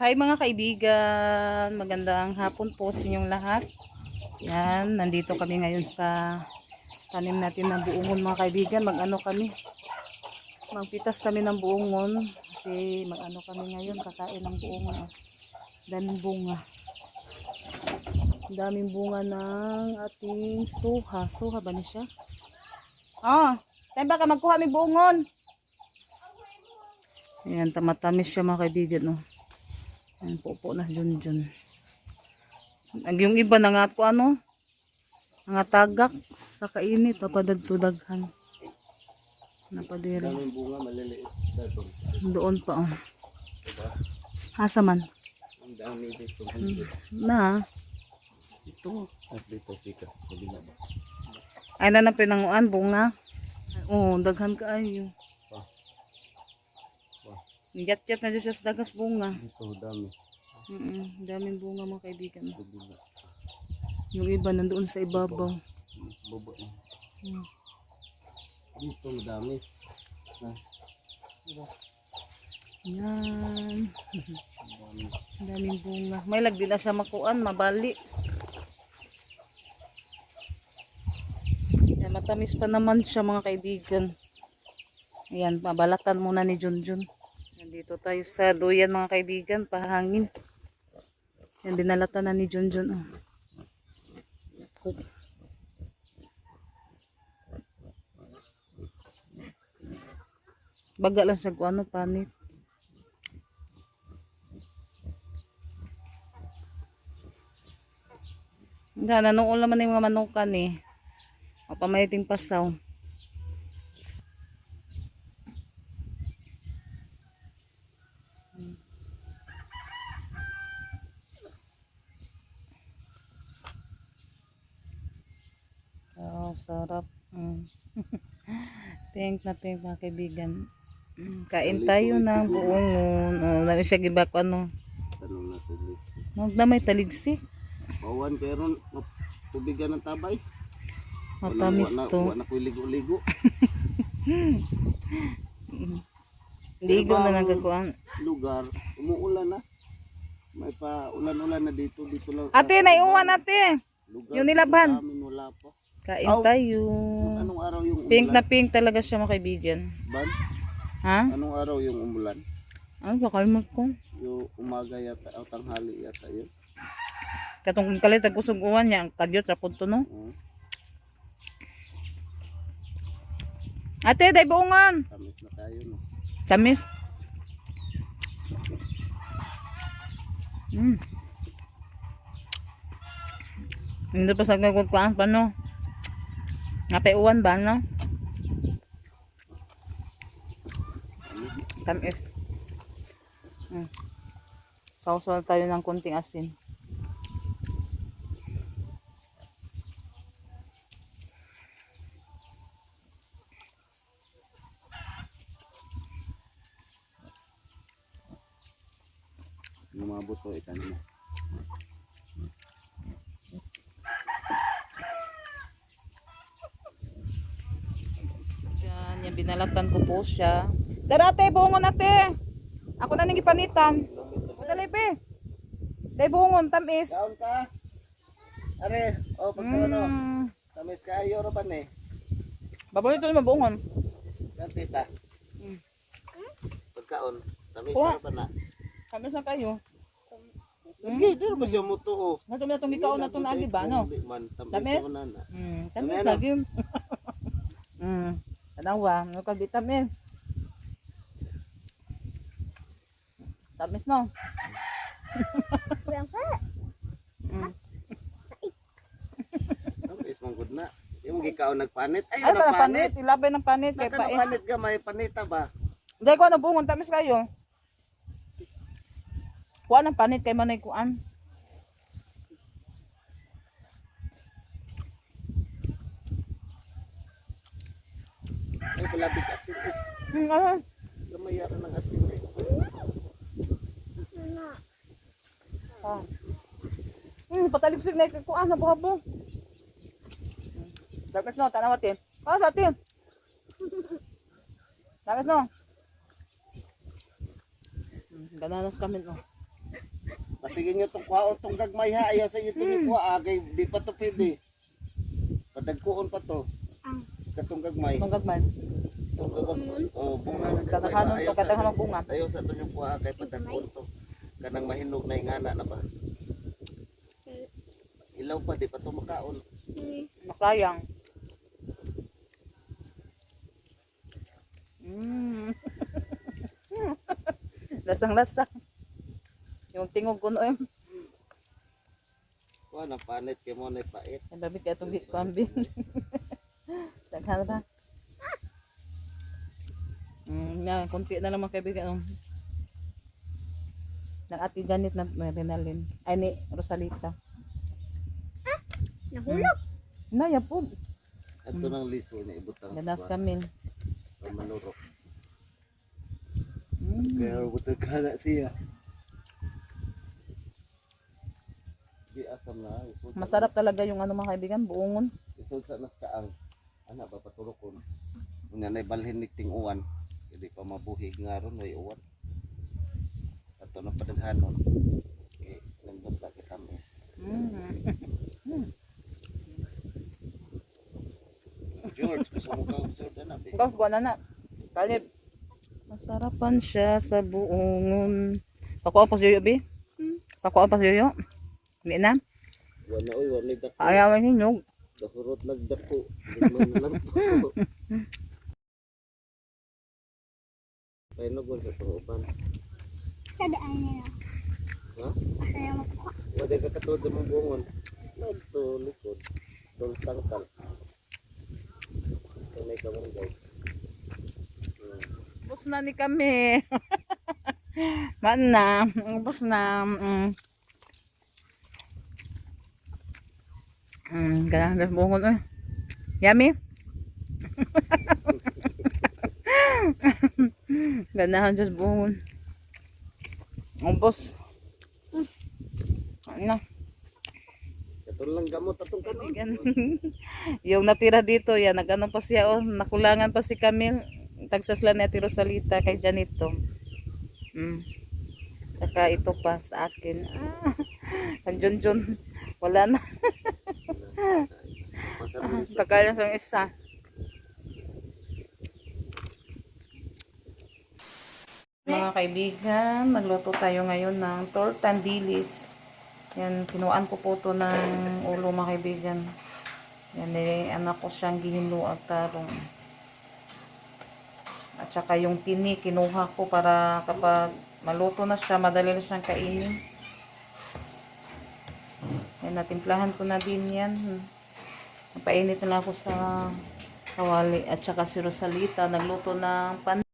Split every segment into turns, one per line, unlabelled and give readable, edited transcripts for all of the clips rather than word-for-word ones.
Hi mga kaibigan, magandang hapon po sa inyong lahat. Yan, nandito kami ngayon sa tanim natin ng buongon mga kaibigan. Magpitas kami ng buongon kasi kami ngayon, kakain ng buongon. Daming bunga. Daming bunga ng ating suha. Suha ba niya siya? Tayo ba ka magkuha may buongon? Ayan, tamatamis siya mga kaibigan. Ayan, po na Junjun. Yung iba na nga po nga tagak sa kainit. Napadagtudaghan. Napadiri.
Daming bunga, maliliit.
Doon pa Hasa man?
Ang dami dito.
Na.
Ito. At dito, sikas. Kabila ba?
Ay na pinanguan, bunga. Oo, daghan ka ayo. Yat-yat na dyan siya sa dagas bunga.
Ito, dami.
Daming bunga mga kaibigan.
Kabila.
Yung iba nandoon sa ibabaw.
Bobo na. Dito, madami.
Yan. Daming bunga. May lagdi na siya makuan, mabali. Yan, matamis pa naman siya mga kaibigan. Ayan, pabalatan muna ni Junjun. Nandito tayo sa duyan mga kaibigan, pahangin. Yan, binalatan na ni Junjun. Baga lang siya kung panit. Nanuol naman yung mga manukan Mapamayiting pasaw. Sarap. Pink na pink mga kaibigan. Kain tayo ng buongon. Dami siya gibak
Tanong na tulis.
Magdamay taligsik.
Pawan kayo ron. Tubigan ng tabay.
Matamis to.
Wala ko ligo-ligo.
Ligo na nagkakuan.
Lugar. Umuulan na. May pa ulan-ulan na dito. Dito lang.
Ate, naiuwan ate.
Lugar,
yung nilaban.
Wala pa.
Kain tayo.
Anong araw yung umulan?
Pink na pink talaga siya mga kaibigan.
Ban?
Ha?
Anong araw yung umulan?
Ano ba kalmot ko?
Yung umaga yata o tanghali yata yun.
Katong kalit ang kusuguan niya. Ang kadyot sa punto no? Ate, day buongan.
Tamis na tayo no.
Tamis. Hindi pa sa nagkukuhaan pa no? Napaiuwan ba no? Tamis. Sausaw tayo ng kunting asin.
Yung mga buto ikan mo.
Yan, binalatan ko po siya. Darate, buongon ate. Ako na nang ipanitan. Madali be. Day buongon, tamis.
Kaon ka? Are, pagkano? Tamis ka ayo ro ba ni?
Babalito naman buongon.
Yan tita. Pagkaon, tamis
Kuha.
ro ba na?
Tamis na kayo.
Lagi, di ro ba siya mutuo?
Nato na itong ikaw na itong agi ba, no?
Tamis
Tamis?
na na.
Tamis
Tamis
lagi. Tanawa, tamis. Tamis no?
Tamis mong good na. Yung gikaon nagpanit. Ay,
Ay,
na
panit. Ilabay ng panit. Kaya pain.
Nagpanit ka, may panita ba?
Hindi ko na bungon. Tamis kayo. Kuha ng panit kay manay kuan.
Ay, palabig asin eh.
Ano?
Gamayara ng asin eh.
Pataligsig na kuan na buhabo. Dapat no, tanawatin. Sa atin. Dapat no. Gananas kami no.
Pasigin nyo itong kuhaon itong gagmay ha. Ayaw sa inyo itong yung kuha. Kay di pa ito pwede. Padagkuon pa to. Katong gagmay.
Itong gagman.
Itong gagmay. Oh, bunga na
Katahanon to, katahanon bunga.
Ayaw sa ito yung kuha. Kay padagkuon to. Kanang mahinog na ingana na ba? Ilaw pa. Di pa ito makaon.
Masayang. Mm. Lasang-lasa. Yung tingog ko no
Kuha na panit kay mo na ipait.
Ang dami kaya itong kambing. Daghan ba? Yan, kunti na lang mga kaibigan. Ng ati Janet na Renalyn. Ay ni Rosalita.
Nahulog.
Naya po.
Ito ng liso na ibutang
Ganas
sa
kami.
manurok.
Mm.
Kaya buto ka na siya. Di asam na.
Masarap talaga yung ano mga kaibigan, buongon.
Isod sa nas kaang. Ana ba paturokon. Nga na balhin ni ting uwan. Hindi pa mabuhi nga ron may uwan. Ato na padaghanon. Eh nandun ta kitamis. George, gusto mo ka observe na be.
Ikaw, kuha na na. Kalib. Masarapan siya sa buongon. Pakuha pa si Yoyo, Bi? Pakuha pa si Yoyo? Hindi na?
Wala oy, wala dako.
Ayaw ang hinog.
Dahurot nagdako. Di man na lang to. Tayo na sa panguban.
Sadaan nila.
Ha?
Kaya makuha.
Wala ka katulad sa mga bungon. Nagto likod. Doon sa tangkal. Kamay ka mong guys.
Bus na ni kami. Man na. Bus na. Ganahan sa buongon. Yummy? Ganahan sa buongon. Ang bus. Ano?
Katulad lang gamot atong kanon.
Yan. Yung natira dito, yan, nag-ano pa siya, oh, nakulangan pa si Camille. Tagsasla ni Ate Rosalita kay Janito. Saka ito pa sa akin. Ang Junjun, wala na.
Masarap
Kagaya sa isa. Mga kaibigan, magluto tayo ngayon ng tortang dilis. Yan, kinuan ko po ito ng ulo mga kaibigan. Yan, anak ko siyang gihinlo at tarong. At saka yung tini, kinuha ko para kapag maluto na siya, madali na siyang kainin. Yan, natimplahan ko na din yan. Napainit na ako sa kawali. At saka si Rosalita, nagluto ng pan.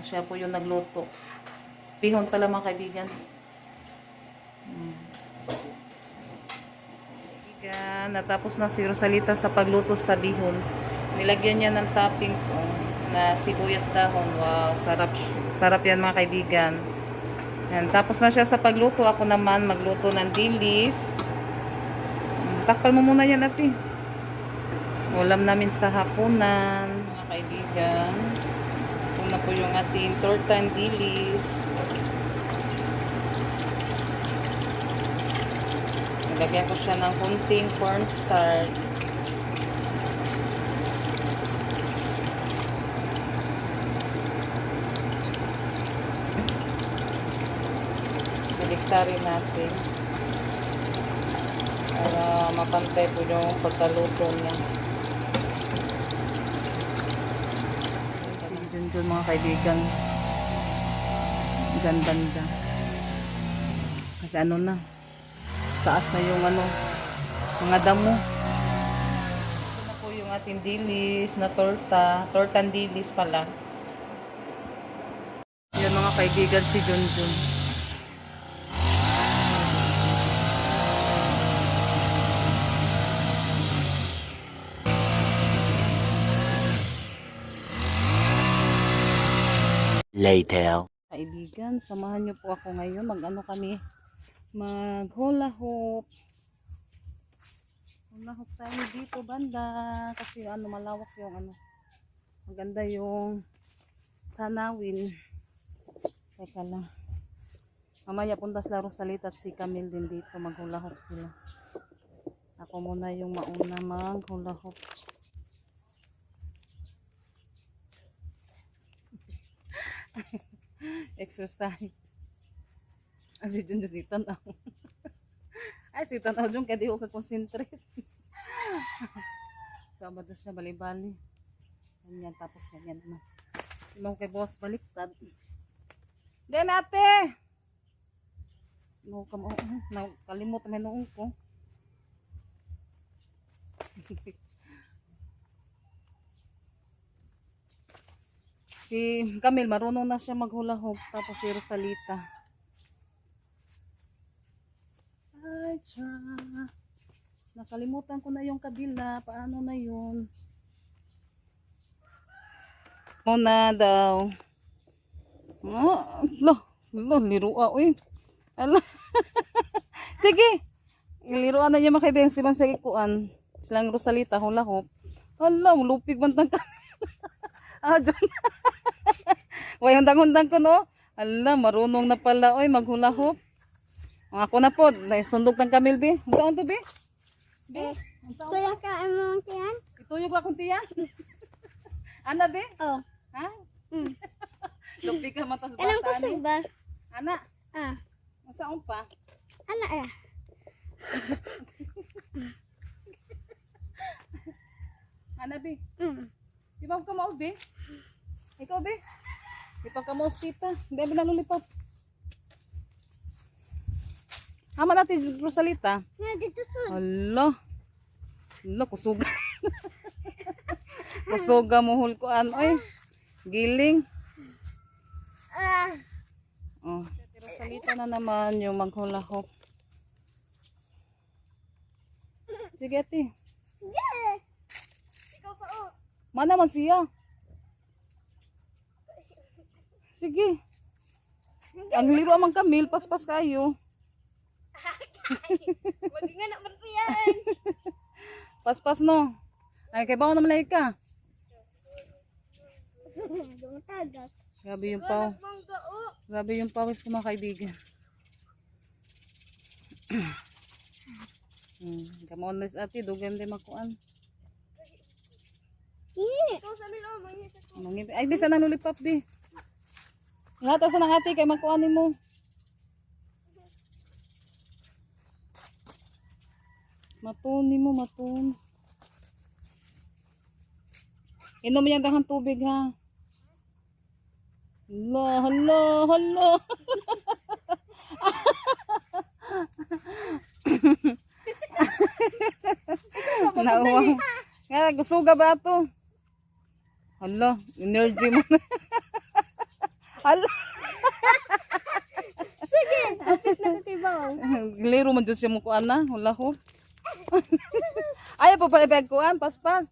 Siya po yung nagluto. Pihon pala mga kaibigan. Natapos na si Rosalita sa pagluto sa bihon. Nilagyan niya ng toppings na sibuyas dahon. Wow, sarap. Sarap yan mga kaibigan. Yan, tapos na siya sa pagluto. Ako naman magluto ng dilis. Takpan mo muna yan, ate. Ulam namin sa hapunan mga kaibigan. Ito na po yung ating tortang dilis. Lagyan ko siya ng kunting cornstarch. Baliktarin natin para mapantay po yung pagkaluto niya. Dun mga kaibigan, ganda. Kasi ano na, taas na yung ano, mga damo. Ito na po yung ating dilis na tortang dilis pala. Yan mga kaibigan, si Junjun.
Later.
Kaibigan, samahan niyo po ako ngayon. Mag-ano kami? Mag hula hoop. Hula hoop tayo dito banda. Kasi ano, malawak yung ano. Maganda yung tanawin. Teka lang. Mamaya puntas laro sa at si Camille din dito. Maghulahop sila. Ako muna yung mauna maghulahop. Exercise. Si Jun si tanaw. Ay, si tanaw Jun kaya di ko ka-concentrate. Sabado siya bali-bali. Ganyan, tapos ganyan naman. Ilang kay boss baliktad. Then ate! No, kamo. Kalimot may noong ko. Si Camille, marunong na siya maghula-hop. Tapos si Rosalita. Ay, tsa. Nakalimutan ko na yung kabila. Paano na yun? Muna daw. Liruan. Uy. Ala. Sige. Liruan na niya makaibig. Si Mansya ikuan. Silang Rosalita, hula-hop. Ala, lupig bantang kami. Diyan. Way, hundang-hundang ko no. Ala, marunong na pala. Uy, maghula-hop. Ako na po. Sundog ng Camille, be. Ang saan to, be? Be?
Kuya ka among tiyan?
Ituyog lang kung tiyan. Ana, be?
Oh.
Ha?
Mm.
Lupi ka matas
Kanang
bata ni.
kusog ba?
Ana,
Ah.
saan pa?
Ana ya.
Ana, be?
Mm.
Di ba ka maus, be? Ikaw, be? Di pa ka maus kita. Hindi ba nalulipap? Hama natin, Rosalita.
Na dito sud.
Hala. Hala, kusuga. Kusuga mo hulkuan. Oy, giling.
Ah.
Oh. Si Rosalita na naman yung maghula-hop. Sige, ate.
Yeah. Ikaw pa oh.
Mana man siya? Sige. Ang liro amang Camille, paspas kayo.
Magingan na man po yan.
Paspas no. Ay, kay bawo naman ka.
Dumatagas.
Grabe yung paw. Grabe yung pawis ko mga kaibigan. Come on, let's ate. Dugan din makuan.
Ikaw sa milo, mangit ako.
Ay, di sana nulipap di. Lahat asa ng ate kay makuanin mo. Matun mo, matun. Inom yan dahan tubig ha. Hala, hala, hala. Nauwa. Nga, gusuga ba ito? Hala, energy mo na. Hala.
Nakatibaw.
Liro man dyan siya mo kuan na. Hula ko. Ayaw pa pa ibig kuan. Paspas.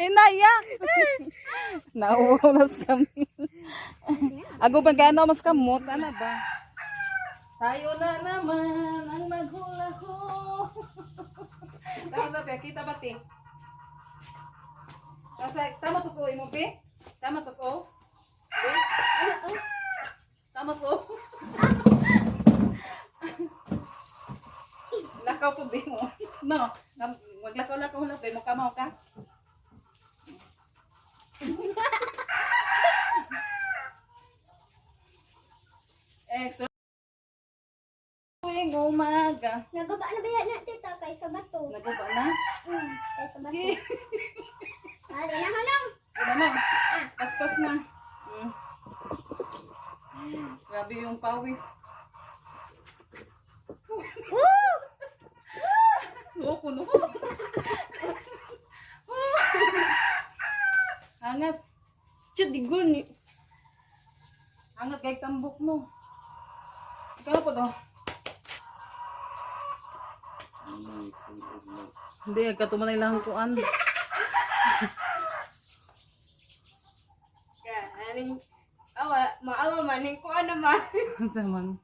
Inaya. Nauwaw na sa kami. Ako pa gano'n mas kamot. Ano ba? Tayo na naman ang maghula ko. Tapos ate, kita ba ti? Tapos tama to so mo pe? Tama to so? Pe? Tama so? Lakaw po di mo. No, maglakaw-lakaw lang pe mo kamaw ka. Exo. Tuwing umaga.
Nagaba na ba yan na tita kay sa bato?
Naguba na?
Kay sa bato.
Okay.
Ali na hanong.
Ano na? Paspas na. Grabe yung pawis.
Woo!
Oo, kuno. Hangat.
Chudigon ni.
Hangat kay tambok no. Ikaw pa daw. Hindi, agkatumanay lang kuan.
Aning awa, maawa maning ko ano man.
Sa man.